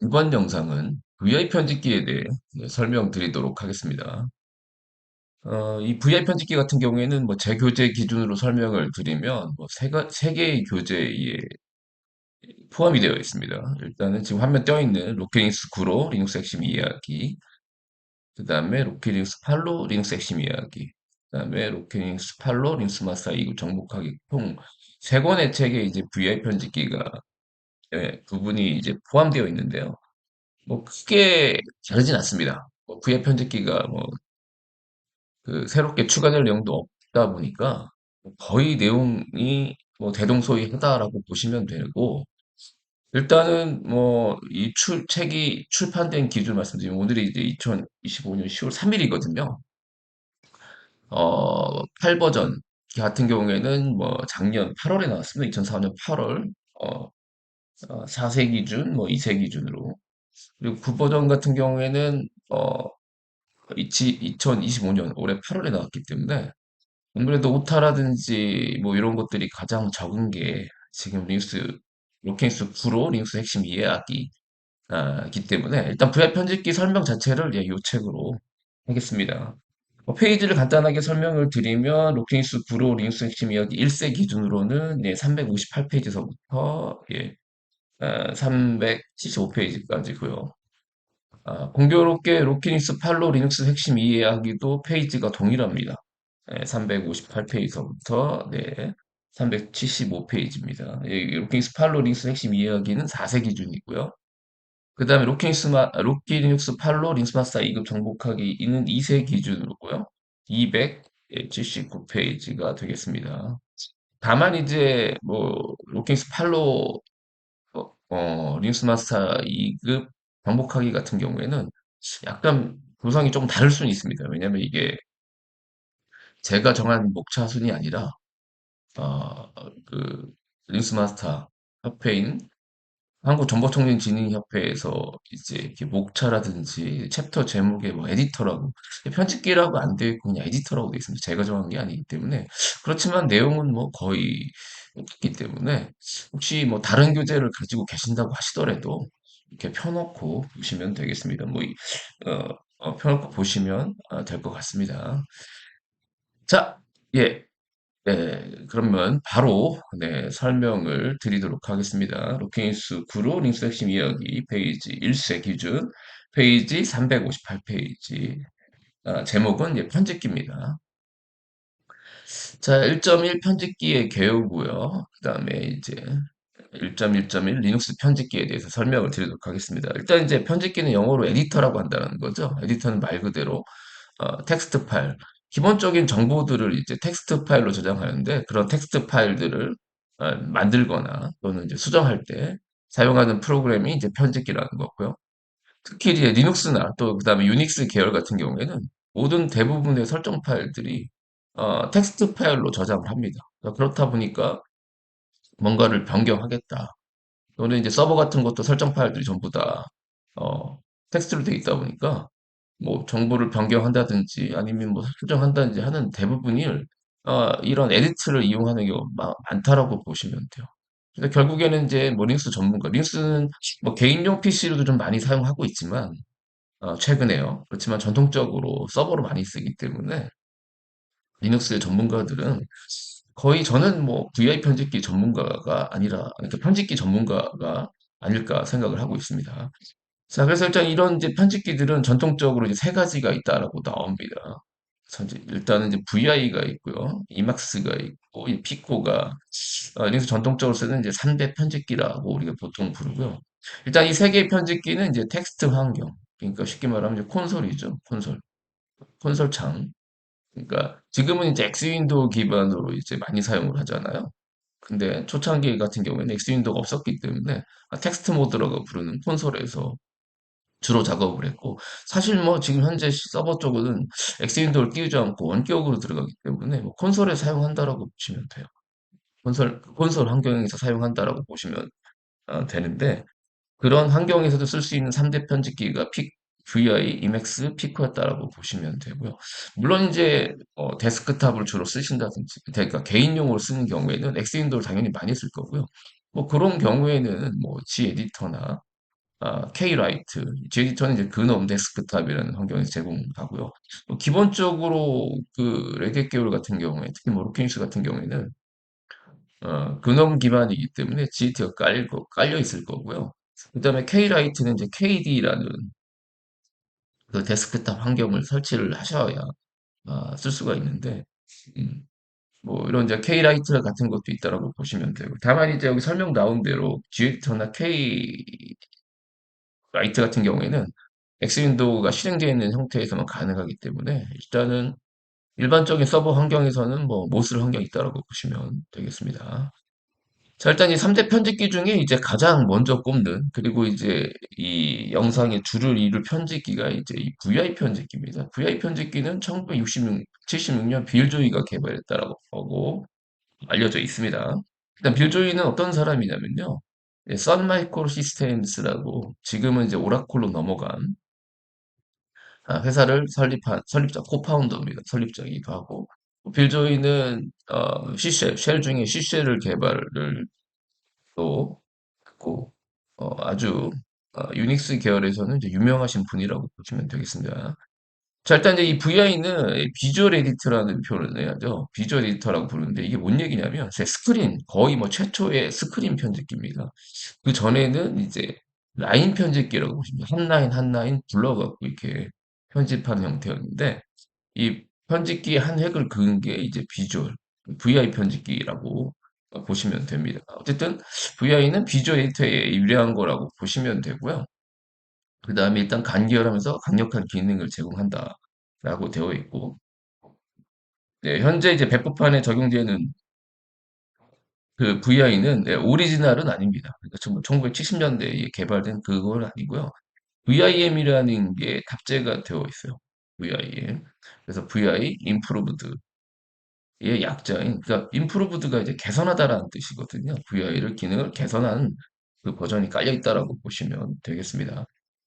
이번 영상은 VI 편집기에 대해 설명드리도록 하겠습니다. 이 VI 편집기 같은 경우에는 뭐 제 교재 기준으로 설명을 드리면 세 개의 교재에 포함이 되어 있습니다. 일단은 지금 화면 떠 있는 로키닉스 9로 리눅스 핵심 이해하기, 그 다음에 로키닉스 8로 리눅스 핵심 이해하기, 그 다음에 로키닉스 8로 리눅스 마스터 2급 정복하기 총 세 권의 책에 이제 VI 편집기가 부분이 이제 포함되어 있는데요. 뭐 크게 다르진 않습니다. 뭐 구애 편집기가 뭐 그 새롭게 추가될 내용도 없다 보니까 거의 내용이 뭐 대동소이하다라고 보시면 되고, 일단은 뭐 이 책이 출판된 기준 말씀드리면 오늘이 이제 2025년 10월 3일이거든요. 8버전 같은 경우에는 뭐 작년 8월에 나왔습니다. 2004년 8월. 4세 기준, 뭐 2세 기준으로. 그리고 9버전 같은 경우에는 2025년 올해 8월에 나왔기 때문에 아무래도 오타라든지 뭐 이런 것들이 가장 적은 게 지금 로킹스 9로 링스 핵심 이해하기기 때문에 일단 VI 편집기 설명 자체를 이 책으로 하겠습니다. 페이지를 간단하게 설명을 드리면 로킹스 9로 링스 핵심 이해하기 1세 기준으로는 358페이지서부터 375페이지까지고요. 공교롭게 로키닉스 8로 리눅스 핵심 이해하기도 페이지가 동일합니다. 358페이지서부터 375페이지입니다. 로키닉스 8로 리눅스 핵심 이해하기는 4세 기준이고요. 그 다음에 로키닉스 8로 리눅스 마스터 2급 정복하기는 2세 기준으로고요. 279페이지가 되겠습니다. 다만 이제 뭐 로키닉스 8로 링스 마스터 2급 정복하기 같은 경우에는 약간 구성이 좀 다를 수는 있습니다. 왜냐면 이게 제가 정한 목차 순이 아니라 어, 그 링스 마스터 협회인 한국정보통신진흥협회에서 이제 이렇게 목차라든지 챕터 제목에 뭐 에디터라고 편집기라고 안 되어 있고 그냥 에디터라고 되어 있습니다. 제가 정한 게 아니기 때문에 그렇지만 내용은 뭐 거의 똑같기 때문에 혹시 뭐 다른 교재를 가지고 계신다고 하시더라도 이렇게 펴놓고 보시면 되겠습니다. 펴놓고 보시면 될 것 같습니다. 자, 예, 그러면 바로 설명을 드리도록 하겠습니다. 로킹스 9로 링스 핵심 이야기 페이지 1세 기준 페이지 358페이지 제목은 편집기입니다. 자, 1.1 편집기의 개요고요. 그 다음에 이제 1.1.1 리눅스 편집기에 대해서 설명을 드리도록 하겠습니다. 일단 이제 편집기는 영어로 에디터라고 한다는 거죠. 에디터는 말 그대로 텍스트 파일, 기본적인 정보들을 이제 텍스트 파일로 저장하는데 그런 텍스트 파일들을 만들거나 또는 이제 수정할 때 사용하는 프로그램이 이제 편집기라는 거고요. 특히 이제 리눅스나 또 그다음에 유닉스 계열 같은 경우에는 모든 대부분의 설정 파일들이 텍스트 파일로 저장을 합니다. 그렇다 보니까 뭔가를 변경하겠다. 또는 이제 서버 같은 것도 설정 파일들이 전부 다 어, 텍스트로 되어 있다 보니까 뭐 정보를 변경한다든지 아니면 뭐 수정한다든지 하는 대부분이 이런 에디트를 이용하는 경우가 많다라고 보시면 돼요. 그래서 결국에는 이제 뭐 링스 전문가, 링스는 뭐 개인용 PC로도 좀 많이 사용하고 있지만 최근에요. 그렇지만 전통적으로 서버로 많이 쓰기 때문에 리눅스의 전문가들은 거의 저는 뭐 VI 편집기 전문가가 아니라 이렇게 편집기 전문가가 아닐까 생각을 하고 있습니다. 자, 그래서 일단 이런 이제 편집기들은 전통적으로 이제 세 가지가 있다라고 나옵니다. 그래서 이제 일단은 이제 VI가 있고요, 이막스가 있고, 이 피코가 리눅스 전통적으로 쓰는 이제 3대 편집기라고 우리가 보통 부르고요. 일단 이 세 개의 편집기는 이제 텍스트 환경, 그러니까 쉽게 말하면 이제 콘솔이죠, 콘솔 창. 그러니까 지금은 이제 엑스 윈도우 기반으로 이제 많이 사용을 하잖아요. 근데 초창기 같은 경우에는 엑스 윈도우가 없었기 때문에 텍스트 모드라고 부르는 콘솔에서 주로 작업을 했고, 사실 뭐 지금 현재 서버 쪽은 엑스 윈도우를 띄우지 않고 원격으로 들어가기 때문에 뭐 콘솔에 사용한다라고 보시면 돼요. 콘솔 환경에서 사용한다라고 보시면 되는데, 그런 환경에서도 쓸 수 있는 3대 편집기가 VI, 이맥스, 피코였다라고 보시면 되고요. 물론 이제 데스크탑을 주로 쓰신다든지, 그러니까 개인용으로 쓰는 경우에는 엑스윈도우를 당연히 많이 쓸 거고요. 뭐 그런 경우에는 뭐 G 에디터나 K-라이트, 에디터는 이제 그놈 데스크탑이라는 환경에서 제공하고요. 기본적으로 그 레딧 계열 같은 경우에, 특히 뭐 루키닉스 같은 경우에는 근원 기반이기 때문에 GT가 깔려 있을 거고요. 그다음에 K-라이트는 이제 KD라는 그 데스크탑 환경을 설치를 하셔야 쓸 수가 있는데, 음, 뭐 이런 이제 K-라이트 같은 것도 있다라고 보시면 되고, 다만 이제 여기 설명 나온 대로 G에디터나 K-라이트 같은 경우에는 X 윈도우가 실행되어 있는 형태에서만 가능하기 때문에 일단은 일반적인 서버 환경에서는 뭐 못 쓸 환경이 있다라고 보시면 되겠습니다. 자, 일단 이 3대 편집기 중에 이제 가장 먼저 꼽는, 그리고 이제 이 영상의 줄을 이룰 편집기가 이제 이 VI 편집기입니다. VI 편집기는 1966, 76년 빌 조이가 개발했다라고 하고 알려져 있습니다. 일단 빌 조이는 어떤 사람이냐면요. 선 마이크로 시스템스라고 지금은 이제 오라클로 넘어간 회사를 설립자, 코파운더입니다. 설립자이기도 하고. 빌 조이는 쉘 중에 시쉘을 개발을 또 있고 아주 유닉스 계열에서는 이제 유명하신 분이라고 보시면 되겠습니다. 자, 일단 이제 이 VI는 비주얼 에디터라는 표현을 해야죠. 비주얼 에디터라고 부르는데 이게 뭔 얘기냐면 제 스크린 거의 뭐 최초의 스크린 편집기입니다. 그 전에는 이제 라인 편집기라고 보시면 한 라인 한 라인 불러갖고 이렇게 편집하는 형태였는데 이 편집기의 한 획을 그은 게 이제 비주얼, VI 편집기라고 보시면 됩니다. 어쨌든 VI는 비주얼 에디터에 유리한 거라고 보시면 되고요. 그 다음에 일단 간결하면서 강력한 기능을 제공한다라고 되어 있고, 네, 현재 이제 배포판에 적용되는 그 VI는 오리지널은 아닙니다. 그러니까 1970년대에 개발된 그건 아니고요. VIM이라는 게 탑재가 되어 있어요. VIM. 그래서 VI Improved의 약자인, 그러니까 Improved가 이제 개선하다라는 뜻이거든요. VI를 기능을 개선한 그 버전이 깔려 있다라고 보시면 되겠습니다.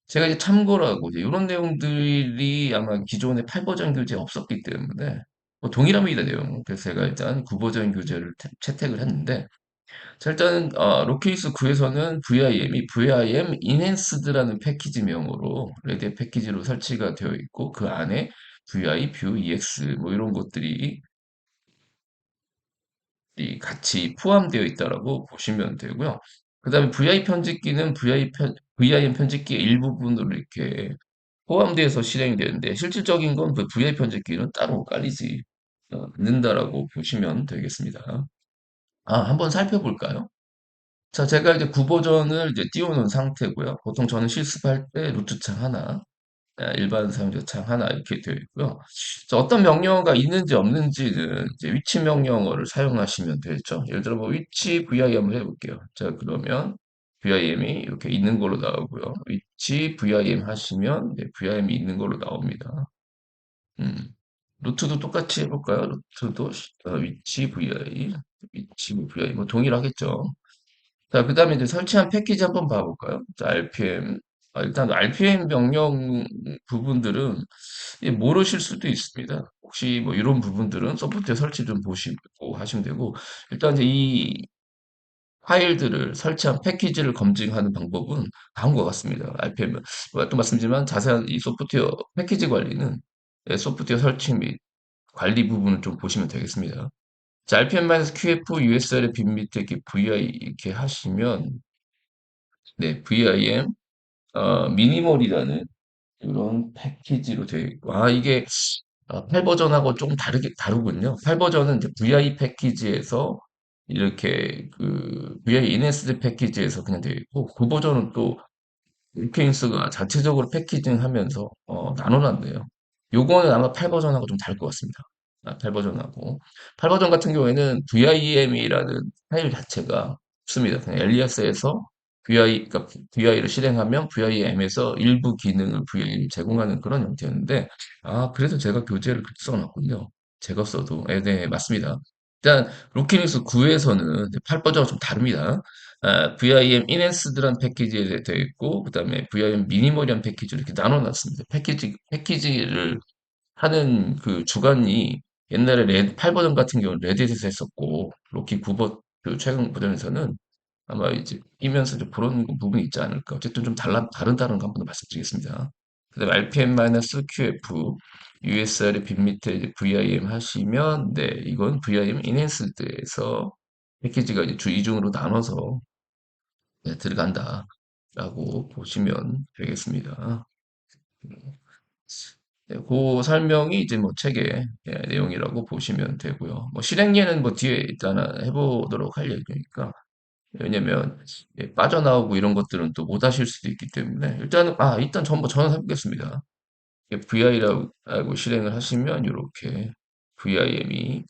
제가 이제 참고로 하고 이제 이런 내용들이 아마 기존의 8버전 교재에 없었기 때문에 뭐 동일합니다, 내용은. 그래서 제가 일단 9버전 교재를 채택을 했는데, 자, 일단 로케이스 9에서는 VIM이 VIM Enhanced라는 패키지명으로 레드 패키지로 설치가 되어 있고 그 안에 VI, View, EX 뭐 이런 것들이 이 같이 포함되어 있다라고 보시면 되고요. 그 다음에 VI 편집기는 VIM 편집기의 일부분으로 이렇게 포함되어서 실행이 되는데 실질적인 건 그 VI 편집기는 따로 깔리지 않는다라고 보시면 되겠습니다. 한번 살펴볼까요? 자, 제가 이제 9버전을 이제 띄워놓은 상태고요. 보통 저는 실습할 때 루트창 하나, 일반 사용자 창 하나 이렇게 되어 있고요. 자, 어떤 명령어가 있는지 없는지는 이제 위치 명령어를 사용하시면 되죠. 예를 들어 뭐 위치 VIM 한번 해볼게요. 자, 그러면 VIM이 이렇게 있는 걸로 나오고요. 위치 VIM 하시면 VIM이 있는 걸로 나옵니다. 음. 루트도 똑같이 해볼까요? 루트도 위치 VI, 위치 VI 뭐 동일하겠죠. 자, 그 다음에 이제 설치한 패키지 한번 봐볼까요? 자, RPM. 일단 RPM 명령 부분들은 모르실 수도 있습니다. 혹시 뭐 이런 부분들은 소프트웨어 설치 좀 보시고 하시면 되고, 일단 이제 이 파일들을 설치한 패키지를 검증하는 방법은 다음과 같습니다. RPM은. 또 말씀드리지만 자세한 이 소프트웨어 패키지 관리는 소프트웨어 설치 및 관리 부분을 좀 보시면 되겠습니다. 자, RPM-QF, USR의 빈 밑에 이렇게 VI 이렇게 하시면 네, VIM 미니멀이라는 이런 패키지로 되어 있고, 이게 8버전하고 조금 다르군요. 8버전은 이제 VI 패키지에서 이렇게 그 VI 인핸스드 패키지에서 그냥 되어 있고, 9버전은 또 루케인스가 자체적으로 패키징하면서 나눠놨네요. 요거는 아마 8버전하고 좀 다를 것 같습니다. 8버전하고. 8버전 같은 경우에는 VIM이라는 파일 자체가 없습니다. 그냥 엘리아스에서 그러니까 VI를 실행하면 VIM에서 일부 기능을 VI를 제공하는 그런 형태였는데, 그래서 제가 교재를 그렇게 써놨군요. 제가 써도. 네, 맞습니다. 일단, 루키닉스 9에서는 8버전과 좀 다릅니다. VIM 인핸스드란 패키지에 되어 있고, 그 다음에 VIM 미니멀이란 패키지를 이렇게 나눠놨습니다. 패키지를 하는 그 주관이 옛날에 8버전 같은 경우는 레딧에서 했었고, 로키 9버, 그 최근 버전에서는 아마 이제 끼면서 좀 그런 부분이 있지 않을까. 어쨌든 좀 다르다는 거 한번 말씀드리겠습니다. 그다음에 RPM-QF, USR의 빈 밑에 이제 VIM 하시면, 네, 이건 VIM Enhance드에서 패키지가 이제 주 2중으로 나눠서 네, 들어간다라고 보시면 되겠습니다. 네, 그 설명이 이제 뭐 책의 내용이라고 보시면 되고요. 뭐 실행예는 뭐 뒤에 일단 해보도록 할 예정이니까. 왜냐면 빠져나오고 이런 것들은 또 못 하실 수도 있기 때문에 일단 저는 해보겠습니다. VI라고 실행을 하시면 이렇게 VIM이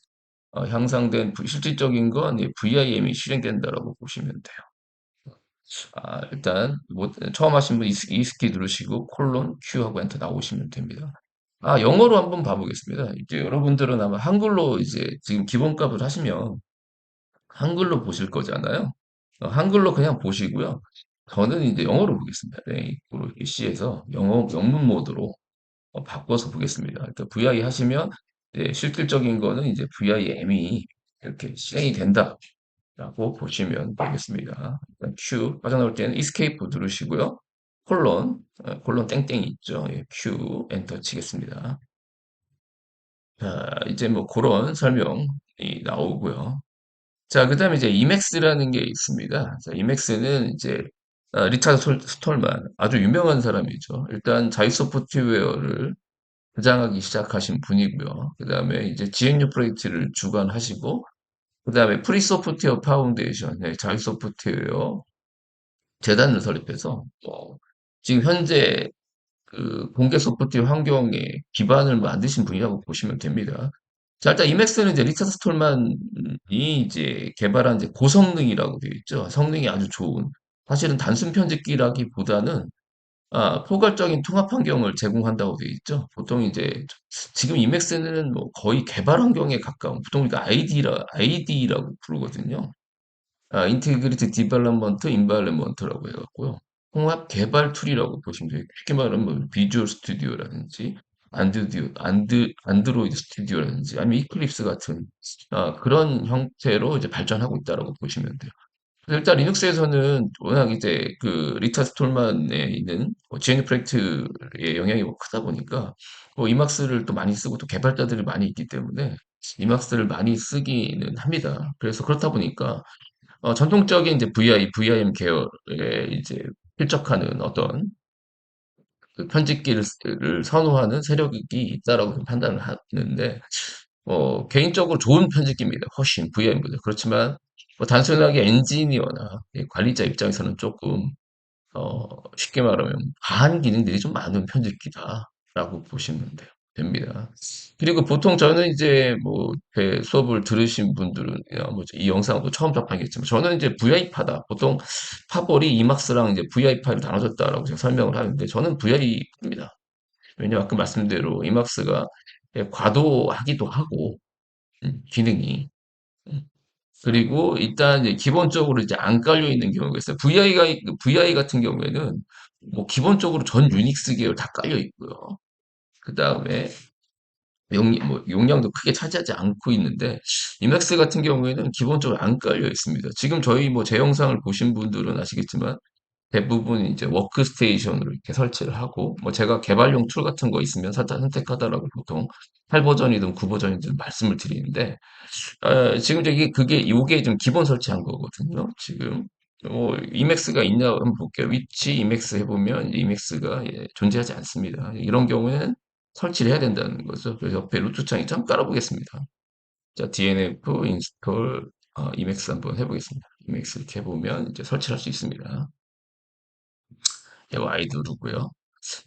향상된 실질적인 건 VIM이 실행된다라고 보시면 돼요. 일단 처음 하신 분 이스키 누르시고 콜론 Q 하고 엔터 나오시면 됩니다. 영어로 한번 봐보겠습니다. 이제 여러분들은 아마 한글로 이제 지금 기본값을 하시면 한글로 보실 거잖아요. 한글로 그냥 보시고요. 저는 이제 영어로 보겠습니다. 네, C에서 영어 영문 모드로 바꿔서 보겠습니다. 일단 VI 하시면 실질적인 거는 이제 VIM이 이렇게 실행이 된다라고 보시면 되겠습니다. 일단 Q 빠져나올 때는 Escape 누르시고요. 콜론 땡땡이 있죠. Q 엔터 치겠습니다. 자, 이제 뭐 그런 설명이 나오고요. 자, 그 다음에 이제 이맥스라는 게 있습니다. 자, 이맥스는 이제 리차드 스톨만 아주 유명한 사람이죠. 일단 자유 소프트웨어를 주장하기 시작하신 분이고요. 그 다음에 이제 GNU 프로젝트를 주관하시고, 그 다음에 프리 소프트웨어 파운데이션, 자유 소프트웨어 재단을 설립해서 지금 현재 그 공개 소프트웨어 환경에 기반을 만드신 분이라고 보시면 됩니다. 자, 일단 이맥스는 이제 리차드 스톨만이 이제 개발한 이제 고성능이라고 되어 있죠. 성능이 아주 좋은. 사실은 단순 편집기라기보다는 포괄적인 통합 환경을 제공한다고 되어 있죠. 보통 이제 지금 이맥스는 뭐 거의 개발 환경에 가까운 보통 우리가 ID라고 부르거든요. 인티그리티 디벨롭먼트 인바이러먼트라고 해갖고요. 통합 개발 툴이라고 보시면 돼요. 쉽게 말하면 뭐 비주얼 스튜디오라든지 안드로이드 스튜디오라든지 아니면 이클립스 같은 그런 형태로 이제 발전하고 있다라고 보시면 돼요. 그래서 일단 리눅스에서는 워낙 이제 그 리타 스톨만에 있는 GNU 프로젝트의 영향이 크다 보니까 이막스를 또 많이 쓰고 또 개발자들이 많이 있기 때문에 이막스를 많이 쓰기는 합니다. 그래서 그렇다 보니까 전통적인 이제 VIM 계열에 이제 필적하는 어떤 그 편집기를 선호하는 세력이 있다라고 판단을 하는데, 개인적으로 좋은 편집기입니다. 훨씬 VIM보다. 그렇지만, 단순하게 엔지니어나 관리자 입장에서는 조금, 쉽게 말하면 과한 기능들이 좀 많은 편집기다라고 보시면 됩니다. 그리고 보통 저는 이제 뭐, 제 수업을 들으신 분들은, 뭐이 영상도 처음 접하겠지만, 저는 이제 VI파다. 보통 파벌이 이막스랑 이제 VI파로 나눠졌다라고 제가 설명을 하는데, 저는 VI입니다. 왜냐면 아까 말씀대로 이막스가 과도하기도 하고, 기능이. 음, 그리고 일단 이제 기본적으로 이제 안 깔려 있는 경우가 있어요. VI 같은 경우에는 뭐 기본적으로 전 유닉스 계열 다 깔려 있고요. 그 다음에 용량도 크게 차지하지 않고 있는데 이맥스 같은 경우에는 기본적으로 안 깔려 있습니다. 지금 저희 뭐 제 영상을 보신 분들은 아시겠지만 대부분 이제 워크스테이션으로 이렇게 설치를 하고 뭐 제가 개발용 툴 같은 거 있으면 살짝 선택하더라고 보통 8버전이든 9버전이든 말씀을 드리는데 지금 그게 요게 좀 기본 설치한 거거든요. 지금 이맥스가 있냐 한번 볼게요. 위치 이맥스 해보면 이맥스가 존재하지 않습니다. 이런 경우에는 설치를 해야 된다는 거죠. 그래서 옆에 루트 창에 좀 깔아보겠습니다. 자, DNF 인스톨 이맥스 한번 해보겠습니다. 이맥스 이렇게 해보면 이제 설치할 수 있습니다. Y 누르고요.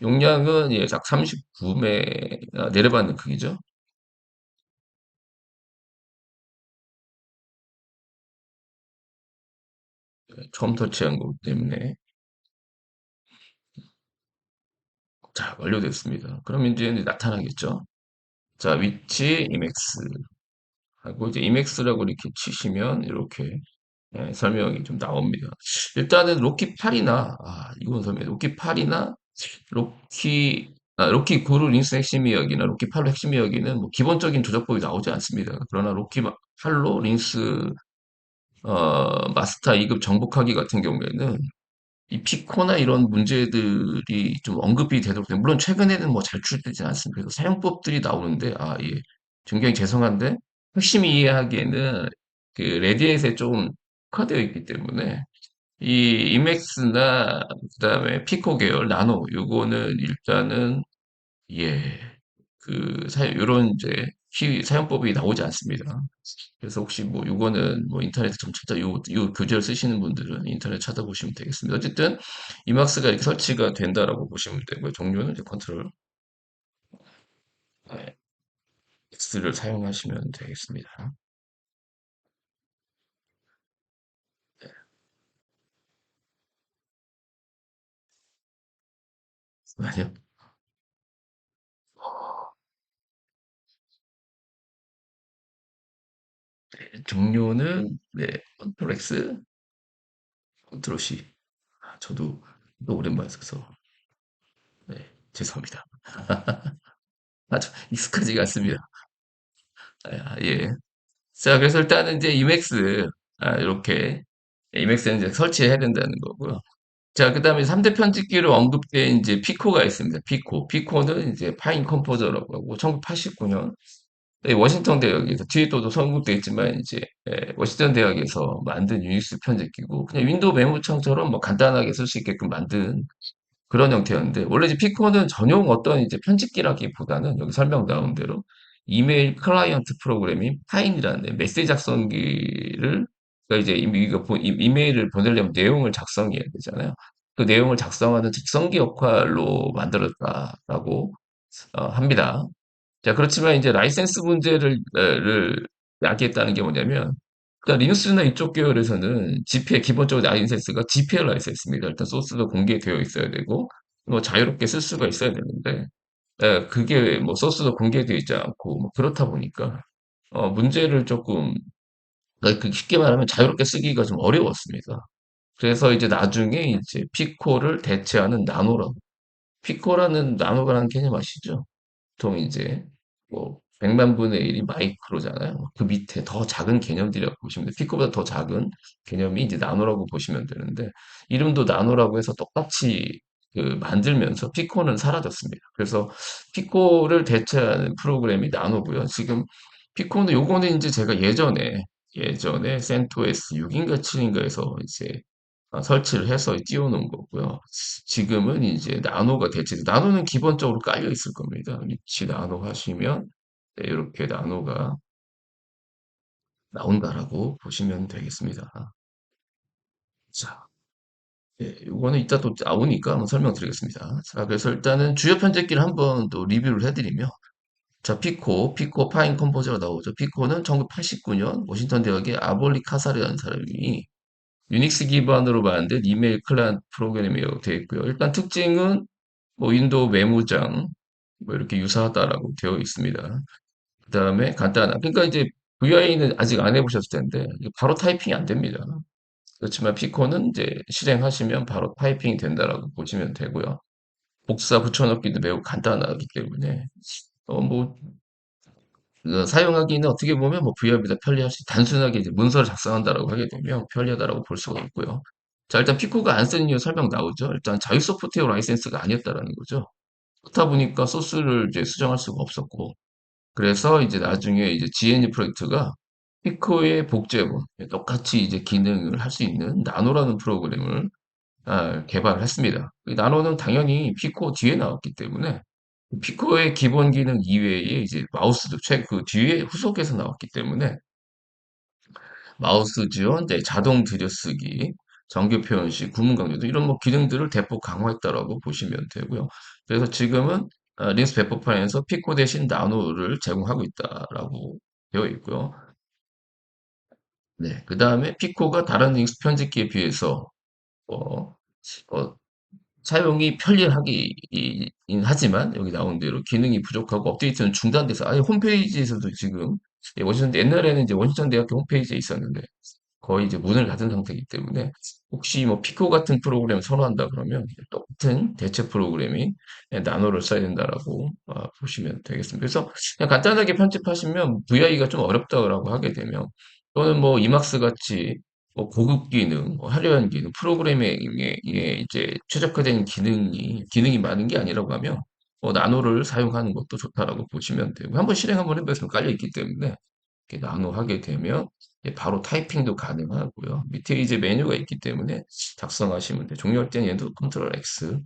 용량은 약 39매 내려받는 크기죠. 처음 설치한 거기 때문에 자, 완료됐습니다. 그럼 이제 나타나겠죠. 자, 위치 이맥스 하고 이제 이맥스라고 이렇게 치시면 이렇게 설명이 좀 나옵니다. 일단은 로키 8이나 이건 설명. 로키 8이나 로키 9로 린스 핵심 이야기나 로키 8로 핵심 이야기는 뭐 기본적인 조작법이 나오지 않습니다. 그러나 로키 8로 린스 마스터 2급 정복하기 같은 경우에는 이 피코나 이런 문제들이 좀 언급이 되도록 물론 최근에는 뭐 잘 출되지 않습니다. 그래서 사용법들이 나오는데 예. 굉장히 죄송한데 핵심 이해하기에는 그 레디엣에 좀 특화되어 있기 때문에 이 이맥스나 그다음에 피코 계열 나노 요거는 일단은 예. 요런 이제 사용법이 나오지 않습니다. 그래서 혹시 뭐 요거는 뭐 인터넷에 좀 요 교재를 쓰시는 분들은 인터넷 찾아보시면 되겠습니다. 어쨌든 이막스가 이렇게 설치가 된다라고 보시면 되고요. 종류는 이제 컨트롤 네, X를 사용하시면 되겠습니다. 아니요. 종류는 네, 컨트롤 X, 컨트롤 C. 저도 또 오랜만에 써서 네, 죄송합니다. 아주 익숙하지가 않습니다. 예. 자, 그래서 일단은 이제 이맥스, 이렇게, 이맥스는 이제 설치해야 된다는 거고요. 자, 그 다음에 3대 편집기로 언급된 이제 피코가 있습니다. 피코. 피코는 이제 파인 컴포저라고 하고, 1989년, 워싱턴 대학에서, 뒤에 또 언급되어 있지만, 이제, 워싱턴 대학에서 만든 유닉스 편집기고, 그냥 윈도우 메모창처럼 뭐 간단하게 쓸 수 있게끔 만든 그런 형태였는데 원래 이제 피코는 전용 어떤 이제 편집기라기보다는 여기 설명 나온 대로 이메일 클라이언트 프로그램인 파인이라는 메시지 작성기를 그러니까 이제 이메일을 보내려면 내용을 작성해야 되잖아요. 그 내용을 작성하는 작성기 역할로 만들었다라고 합니다. 자, 그렇지만 이제 라이센스 문제를 야기했다는 게 뭐냐면, 일단 리눅스나 이쪽 계열에서는 GPL, 기본적으로 라이센스가 GPL 라이센스입니다. 일단 소스도 공개되어 있어야 되고, 뭐 자유롭게 쓸 수가 있어야 되는데, 그게 뭐 소스도 공개되어 있지 않고, 뭐 그렇다 보니까, 문제를 조금, 그러니까 쉽게 말하면 자유롭게 쓰기가 좀 어려웠습니다. 그래서 이제 나중에 이제 피코를 대체하는 나노라고. 피코라는 나노라는 개념 아시죠? 보통 이제 뭐 100만 분의 1이 마이크로잖아요. 그 밑에 더 작은 개념들이라고 보시면 돼요. 피코보다 더 작은 개념이 이제 나노라고 보시면 되는데 이름도 나노라고 해서 똑같이 만들면서 피코는 사라졌습니다. 그래서 피코를 대체하는 프로그램이 나노고요. 지금 피코는 요거는 이제 제가 예전에 센토스 6인가 7인가에서 이제 설치를 해서 띄워놓은 거고요. 지금은 이제 나노가 대체, 나노는 기본적으로 깔려 있을 겁니다. 위치 나노 하시면 네, 이렇게 나노가 나온다라고 보시면 되겠습니다. 자, 이거는 이따 또 나오니까 한번 설명드리겠습니다. 자, 그래서 일단은 주요 편집기를 한번 또 리뷰를 해드리며, 자, 피코 파인 컴포저가 나오죠. 피코는 1989년 워싱턴 대학의 아볼리 카사르라는 사람이 유닉스 기반으로 만든 이메일 클라이언트 프로그램이 되어 있고요. 일단 특징은 뭐 윈도우 메모장 뭐 이렇게 유사하다라고 되어 있습니다. 그 다음에 간단한 그러니까 이제 VI는 아직 안 해보셨을 텐데 이게 바로 타이핑이 안 됩니다. 그렇지만 피코는 이제 실행하시면 바로 타이핑이 된다라고 보시면 되고요. 복사 붙여넣기도 매우 간단하기 때문에 뭐 사용하기는 어떻게 보면 뭐 VR보다 편리할 수, 단순하게 이제 문서를 작성한다라고 하게 되면 편리하다라고 볼 수가 있고요. 자, 일단 피코가 안 쓰는 이유 설명 나오죠. 일단 자유 소프트웨어 라이센스가 아니었다라는 거죠. 그렇다 보니까 소스를 이제 수정할 수가 없었고, 그래서 이제 나중에 이제 GNU 프로젝트가 피코의 복제본, 똑같이 이제 기능을 할 수 있는 나노라는 프로그램을 개발을 했습니다. 이 나노는 당연히 피코 뒤에 나왔기 때문에 피코의 기본 기능 이외에 이제 마우스도 그 뒤에 후속에서 나왔기 때문에 마우스 지원, 네, 자동 들여쓰기, 정규 표현식, 구문 강조도 이런 뭐 기능들을 대폭 강화했다라고 보시면 되고요. 그래서 지금은 리눅스 배포판에서 피코 대신 나노를 제공하고 있다라고 되어 있고요. 네, 그 다음에 피코가 다른 리눅스 편집기에 비해서 어, 어, 사용이 편리하긴 하지만 여기 나온 대로 기능이 부족하고 업데이트는 중단돼서 아예 홈페이지에서도 지금 워싱턴 옛날에는 이제 워싱턴 대학교 홈페이지에 있었는데 거의 이제 문을 닫은 상태이기 때문에 혹시 뭐 피코 같은 프로그램을 선호한다 그러면 똑같은 대체 프로그램이 나노를 써야 된다라고 보시면 되겠습니다. 그래서 그냥 간단하게 편집하시면 VI가 좀 어렵다고 하게 되면 또는 뭐 이막스 같이 고급 기능, 화려한 기능, 프로그래밍에 이제 최적화된 기능이 많은 게 아니라고 하면, 나노를 사용하는 것도 좋다라고 보시면 되고, 한번 실행 한번 해보시면 깔려있기 때문에, 이렇게 나노 하게 되면, 이제 바로 타이핑도 가능하고요. 밑에 이제 메뉴가 있기 때문에 작성하시면 돼요. 종료할 때는 얘도 컨트롤 X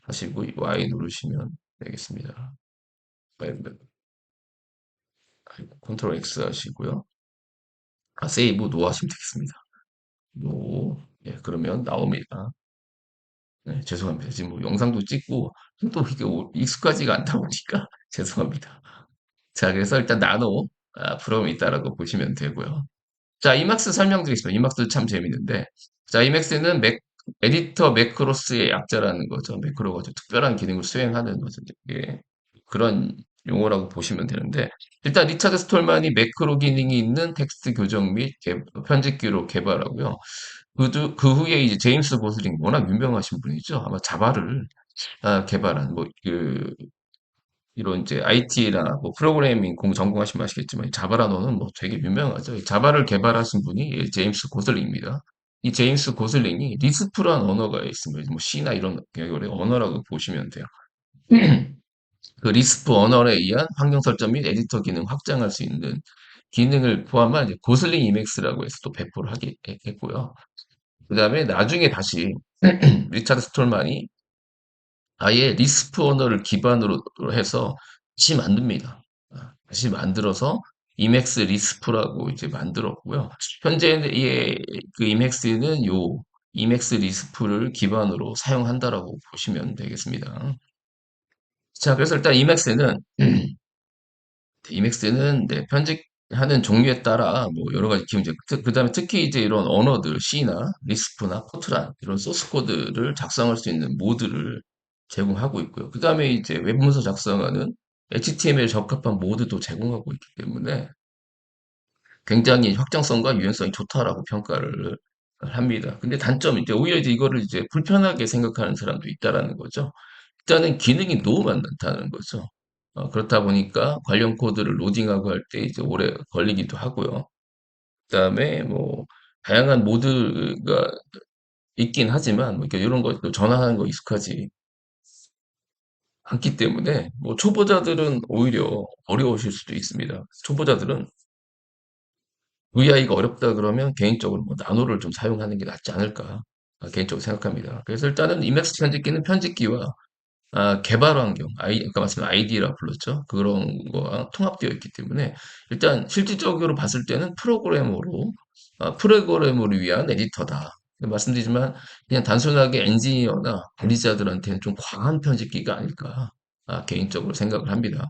하시고, Y 누르시면 되겠습니다. 컨트롤 X 하시고요. 세이브 노 하시면 되겠습니다. 노. 예, 그러면 나옵니다. 네, 죄송합니다. 지금 뭐 영상도 찍고 또 이게 익숙하지가 않다 보니까 죄송합니다. 자, 그래서 일단 나노 프롬이 있다라고 보시면 되고요. 자, 이막스 설명드리겠습니다. 이막스 참 재밌는데, 자, 이맥스는 에디터 매크로스의 약자라는 거죠. 매크로가 좀 특별한 기능을 수행하는 거죠. 이게 그런 용어라고 보시면 되는데, 일단 리차드 스톨만이 매크로 기능이 있는 텍스트 교정 및 편집기로 개발하고요. 그 후에 이제 제임스 고슬링 워낙 유명하신 분이죠. 아마 자바를 개발한 이런 이제 IT나 뭐 프로그래밍 전공하시면 아시겠지만 자바라노는 뭐 되게 유명하죠. 자바를 개발하신 분이 제임스 고슬링입니다. 이 제임스 고슬링이 리스프란 언어가 있습니다. 뭐 C나 이런 계열의 언어라고 보시면 돼요. 그 리스프 언어에 의한 환경 설정 및 에디터 기능 확장할 수 있는 기능을 포함한 이제 고슬링 이맥스라고 해서 또 배포를 하게 했고요. 그 다음에 나중에 다시 리차드 스톨만이 아예 리스프 언어를 기반으로 해서 다시 만듭니다. 다시 만들어서 이맥스 리스프라고 이제 만들었고요. 현재의 그 이맥스는 요 이맥스 리스프를 기반으로 사용한다라고 보시면 되겠습니다. 자, 그래서 일단 이맥스는 네, 편집하는 종류에 따라 뭐 여러 가지 기능, 그다음에 특히 이제 이런 언어들 C나 리스프나 포트란 이런 소스 코드를 작성할 수 있는 모드를 제공하고 있고요. 그다음에 이제 웹문서 작성하는 HTML 적합한 모드도 제공하고 있기 때문에 굉장히 확장성과 유연성이 좋다라고 평가를 합니다. 근데 단점이 이제 오히려 이제 이거를 이제 불편하게 생각하는 사람도 있다라는 거죠. 일단은 기능이 너무 많다는 거죠. 그렇다 보니까 관련 코드를 로딩하고 할 때 이제 오래 걸리기도 하고요. 그다음에 뭐 다양한 모드가 있긴 하지만 뭐 이렇게 이런 거 전환하는 거 익숙하지 않기 때문에 뭐 초보자들은 오히려 어려우실 수도 있습니다. 초보자들은 VI가 어렵다 그러면 개인적으로 뭐 나노를 좀 사용하는 게 낫지 않을까 개인적으로 생각합니다. 그래서 일단은 이맥스 편집기는 편집기와 개발 환경, 아까 말씀드린 ID라 불렀죠. 그런 거와 통합되어 있기 때문에 일단 실질적으로 봤을 때는 프로그래머를 위한 에디터다. 말씀드리지만 그냥 단순하게 엔지니어나 관리자들한테는 좀 과한 편집기가 아닐까 개인적으로 생각을 합니다.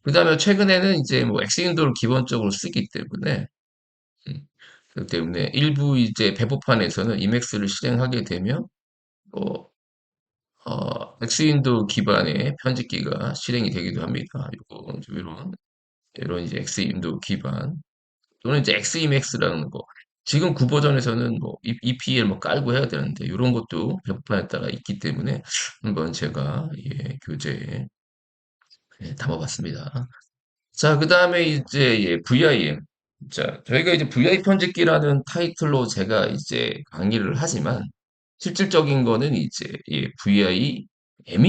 그 다음에 최근에는 이제 뭐 엑스윈도우를 기본적으로 쓰기 때문에 그렇기 때문에 일부 이제 배포판에서는 이맥스를 실행하게 되면 뭐 엑스윈도우 기반의 편집기가 실행이 되기도 합니다. 이런 이제 엑스윈도우 기반 또는 이제 엑스이맥스라는 거. 지금 9버전에서는 뭐 EPL 뭐 깔고 해야 되는데 이런 것도 배포판에 따라 있기 때문에 한번 제가 교재에 담아봤습니다. 자, 그 다음에 이제 VIM. 자, 저희가 이제 VI 편집기라는 타이틀로 제가 이제 강의를 하지만 실질적인 거는 이제 VIM이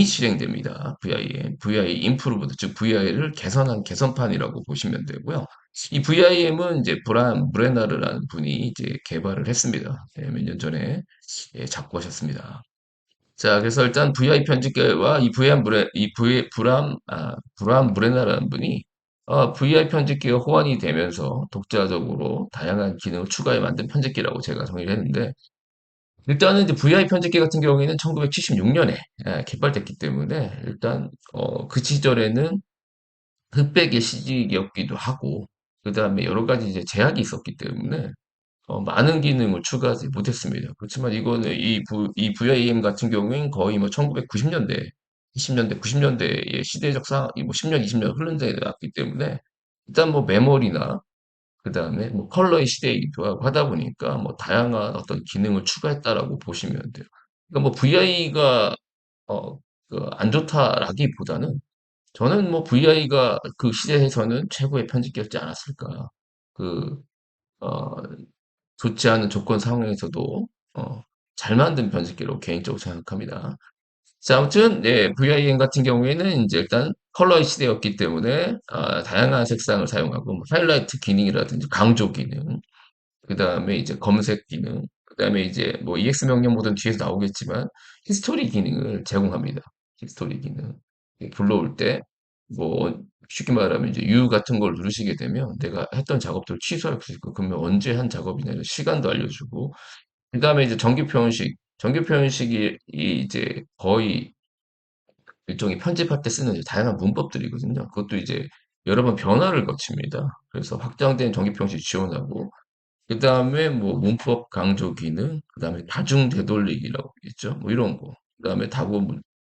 실행됩니다. VI 임프루브드, 즉 VI를 개선한 개선판이라고 보시면 되고요. 이 VIM은 이제 브란 브레나르라는 분이 이제 개발을 했습니다. 몇 년 전에 작고 하셨습니다. 자, 그래서 일단 VI 편집기와 이 브람 브레나라는 분이 VI 편집기가 호환이 되면서 독자적으로 다양한 기능을 추가해 만든 편집기라고 제가 정의를 했는데, 일단은 이제 VI 편집기 같은 경우에는 1976년에 개발됐기 때문에 일단 그 시절에는 흑백의 시기였기도 하고, 그 다음에 여러 가지 이제 제약이 있었기 때문에 많은 기능을 추가하지 못했습니다. 그렇지만 이거는 이 VIM 같은 경우엔 거의 뭐 1990년대, 20년대, 90년대의 시대적 뭐 10년, 20년 흐른 데에 나왔기 때문에 일단 뭐 메모리나 그 다음에 뭐 컬러의 시대이기도 하고 하다 보니까 뭐 다양한 어떤 기능을 추가했다라고 보시면 돼요. 그러니까 뭐 VI가 안 좋다라기보다는 저는 뭐 VI가 그 시대에서는 최고의 편집기였지 않았을까. 그, 어, 좋지 않은 조건 상황에서도 어, 잘 만든 편집기로 개인적으로 생각합니다. 자, 아무튼 네, VIM 같은 경우에는 이제 일단 컬러 HD였기 때문에 다양한 색상을 사용하고 뭐 하이라이트 기능이라든지 강조 기능, 그 다음에 이제 검색 기능, 그 다음에 이제 뭐 EX 명령 모드는 뒤에서 나오겠지만 히스토리 기능을 제공합니다. 히스토리 기능. 불러올 때 뭐 쉽게 말하면 이제 U 같은 걸 누르시게 되면 내가 했던 작업들을 취소할 수 있고 그러면 언제 한 작업이냐 이런 시간도 알려주고 그 다음에 이제 정규 표현식 정규 표현식이 이제 거의 일종의 편집할 때 쓰는 이제 다양한 문법들이거든요. 그것도 이제 여러 번 변화를 거칩니다. 그래서 확장된 정규 표현식 지원하고 그 다음에 뭐 문법 강조 기능, 그 다음에 다중 되돌리기라고 있죠. 뭐 이런 거. 그 다음에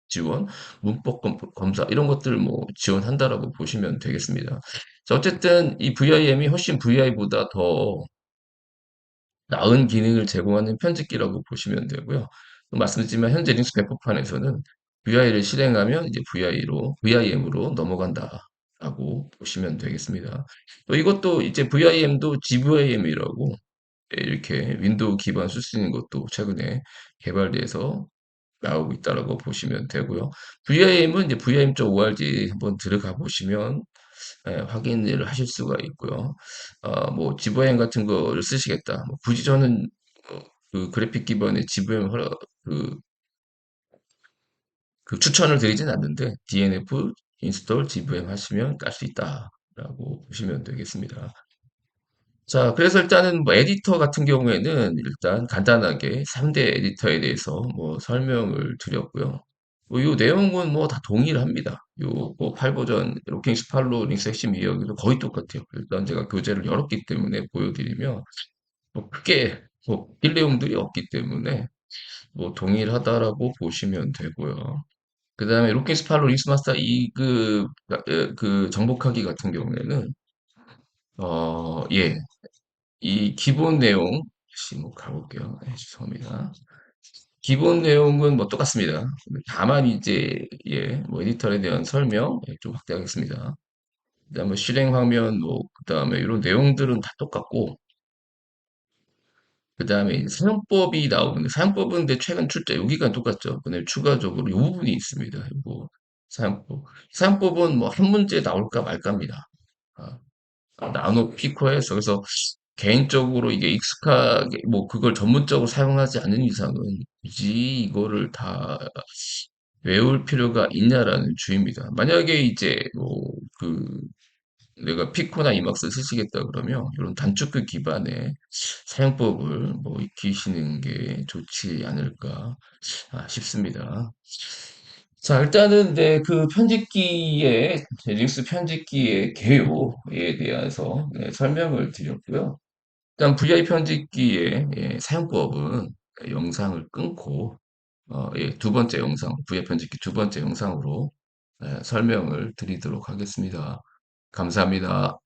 지원, 문법 검사 이런 것들 뭐 지원한다라고 보시면 되겠습니다. 자, 어쨌든 이 VIM이 훨씬 VI보다 더 나은 기능을 제공하는 편집기라고 보시면 되고요. 또 말씀드렸지만 현재 링스 배포판에서는 VI를 실행하면 이제 VIM으로 넘어간다라고 보시면 되겠습니다. 또 이것도 이제 VIM도 GVIM이라고 이렇게 윈도우 기반 쓸 수 있는 것도 최근에 개발돼서 나오고 있다라고 보시면 되고요. VIM은 이제 vim.org 한번 들어가 보시면 확인을 하실 수가 있고요. 뭐 GVM 같은 거를 쓰시겠다. 뭐 굳이 저는 그 그래픽 기반의 GVM 그 추천을 드리진 않는데 DNF 인스톨 GVM 하시면 깔 수 있다라고 보시면 되겠습니다. 자, 그래서 일단은 뭐 에디터 같은 경우에는 일단 간단하게 3대 에디터에 대해서 뭐 설명을 드렸고요. 요 내용은 뭐 다 동일합니다. 뭐 8버전 로킹 스팔로 링스 핵심 이야기도 거의 똑같아요. 일단 제가 교재를 열었기 때문에 보여드리면 뭐 크게 뭐 빌 내용들이 없기 때문에 뭐 동일하다라고 보시면 되고요. 그 다음에 로킹 스팔로 링스 마스터 2급 그 정복하기 같은 경우에는 예, 이 기본 내용, 다시 뭐 가볼게요. 네, 죄송합니다. 기본 내용은 뭐 똑같습니다. 다만 이제, 예, 뭐 에디터에 대한 설명 좀 확대하겠습니다. 그다음에 실행 화면, 뭐, 그다음에 이런 내용들은 다 똑같고, 그다음에 사용법이 나오는데, 사용법은 근데 최근 출제, 여기가 똑같죠. 근데 추가적으로 이 부분이 있습니다. 뭐, 사용법. 사용법은 뭐 한 문제 나올까 말까입니다. 아, 나노 피코에서 그래서 개인적으로 이게 익숙하게 뭐 그걸 전문적으로 사용하지 않는 이상은 굳이 이거를 다 외울 필요가 있냐라는 주의입니다. 만약에 이제 뭐 그 내가 피코나 이막스 쓰시겠다 그러면 이런 단축키 기반의 사용법을 뭐 익히시는 게 좋지 않을까 싶습니다. 자, 일단은 그 편집기의 링스 편집기의 개요에 대해서 설명을 드렸고요. 일단 VI 편집기의 사용법은 영상을 끊고 두 번째 영상, VI 편집기 두 번째 영상으로 설명을 드리도록 하겠습니다. 감사합니다.